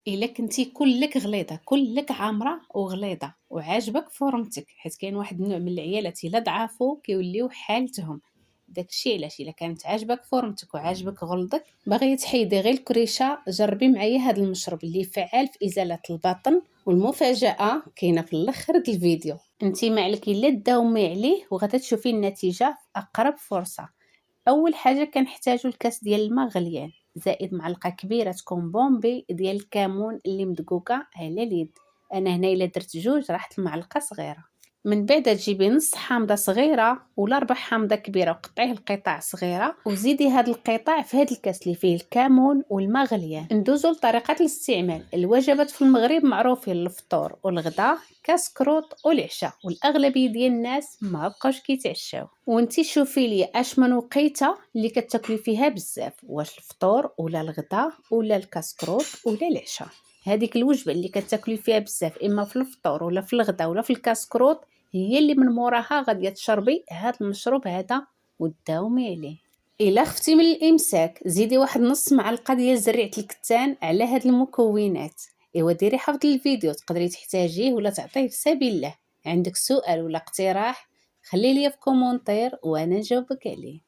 الا كنتي كلك غليظه كلك عامره وغليظه وعاجبك فورمتك، حيت كاين واحد النوع من العيالات الا ضعفوا كيوليو حالتهم. داكشي علاش الا كانت عاجبك فورمتك وعاجبك غلظك باغيه تحيدي غير الكريشه، جربي معايا هذا المشروب اللي فعال في ازاله البطن. والمفاجاه كاينه في الاخر ديال الفيديو. انت ما عليك الا تداومي عليه وغادا تشوفي النتيجه في اقرب فرصه. اول حاجه كنحتاجو الكاس ديال الماء غليان، زائد معلقه كبيره تكون بومبي ديال الكمون اللي مدقوقه على اليد. انا هنا الا درت جوج راح المعلقه صغيره. من بعد تجيبي نص حامضه صغيره ولا ربع حامضه كبيره وقطعيه لقطع صغيره وزيدي هاد القطع في هاد الكاس اللي فيه الكمون والماء غليان. ندوزو لطريقه الاستعمال. الوجبات في المغرب معروفين: الفطور والغداء، كاس كروط والعشاء، والاغلبيه ديال الناس ما بقاوش كيتعشاو. وانتي شوفي لي اش من وقيته اللي كتاكلي فيها بزاف، واش الفطور ولا الغداء ولا الكاس كروط ولا العشاء. هذيك الوجبه اللي كتاكلي فيها بزاف اما في الفطور ولا في الغداء ولا في الكاس كروط هي اللي من موراها غادي تشربي هذا المشروب هذا وتداومي عليه. الا خفتي من الامساك زيدي واحد نص معلقه ديال زريعه الكتان على هاد المكونات. ايوا ديري حفظ الفيديو، تقدري تحتاجيه ولا تعطيه في سبيل الله. عندك سؤال ولا اقتراح خلي لي في كومونتير وانا نجاوبك عليه.